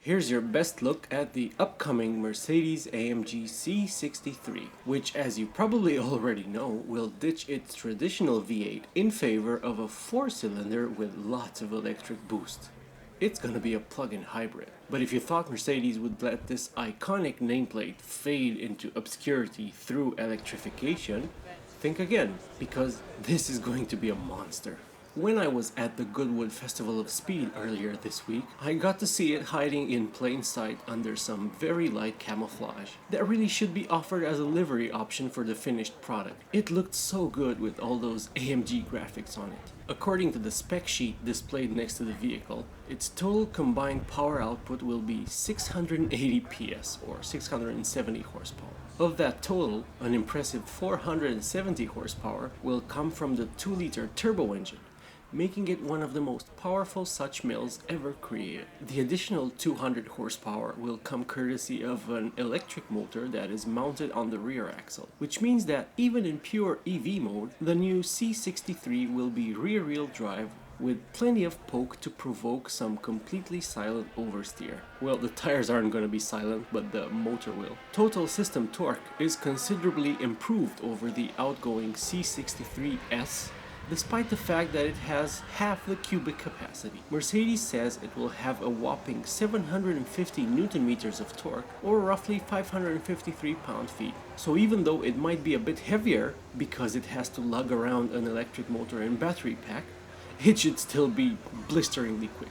Here's your best look at the upcoming Mercedes-AMG C63, which, as you probably already know, will ditch its traditional V8 in favor of a 4-cylinder with lots of electric boost. It's gonna be a plug-in hybrid. But if you thought Mercedes would let this iconic nameplate fade into obscurity through electrification, think again, because this is going to be a monster. When I was at the Goodwood Festival of Speed earlier this week, I got to see it hiding in plain sight under some very light camouflage that really should be offered as a livery option for the finished product. It looked so good with all those AMG graphics on it. According to the spec sheet displayed next to the vehicle, its total combined power output will be 680 PS or 670 horsepower. Of that total, an impressive 470 horsepower will come from the 2-liter turbo engine, making it one of the most powerful such mills ever created. The additional 200 horsepower will come courtesy of an electric motor that is mounted on the rear axle, which means that even in pure EV mode, the new C63 will be rear-wheel drive with plenty of poke to provoke some completely silent oversteer. Well, the tires aren't going to be silent, but the motor will. Total system torque is considerably improved over the outgoing C63S, despite the fact that it has half the cubic capacity. Mercedes says it will have a whopping 750 Newton meters of torque, or roughly 553 pound-feet. So even though it might be a bit heavier because it has to lug around an electric motor and battery pack, it should still be blisteringly quick.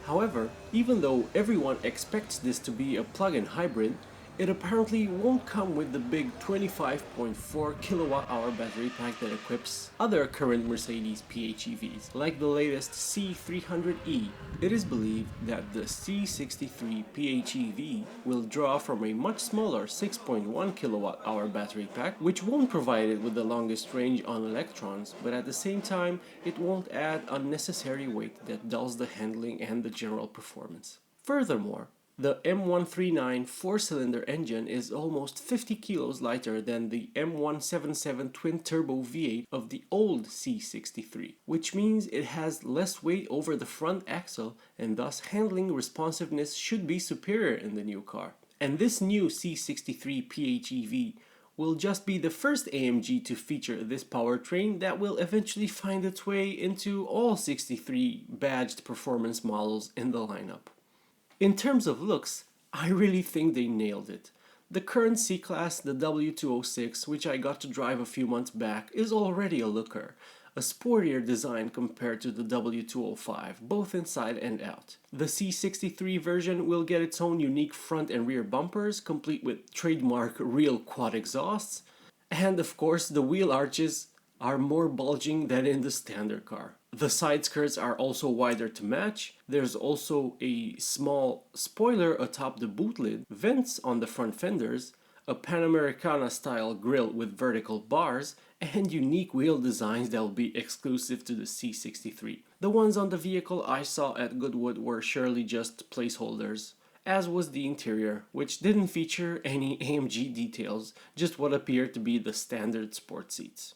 However, even though everyone expects this to be a plug-in hybrid, it apparently won't come with the big 25.4 kilowatt-hour battery pack that equips other current Mercedes PHEVs, like the latest C300E. It is believed that the C63 PHEV will draw from a much smaller 6.1 kilowatt-hour battery pack, which won't provide it with the longest range on electrons, but at the same time, it won't add unnecessary weight that dulls the handling and the general performance. Furthermore, the M139 4-cylinder engine is almost 50 kilos lighter than the M177 twin-turbo V8 of the old C63, which means it has less weight over the front axle and thus handling responsiveness should be superior in the new car. And this new C63 PHEV will just be the first AMG to feature this powertrain that will eventually find its way into all 63 badged performance models in the lineup. In terms of looks, I really think they nailed it. The current C-Class, the W206, which I got to drive a few months back, is already a looker, a sportier design compared to the W205, both inside and out. The C63 version will get its own unique front and rear bumpers, complete with trademark real quad exhausts, and of course the wheel arches are more bulging than in the standard car. The side skirts are also wider to match. There's also a small spoiler atop the boot lid, vents on the front fenders, a Panamericana style grille with vertical bars, and unique wheel designs that will be exclusive to the C63. The ones on the vehicle I saw at Goodwood were surely just placeholders, as was the interior, which didn't feature any AMG details, just what appeared to be the standard sport seats.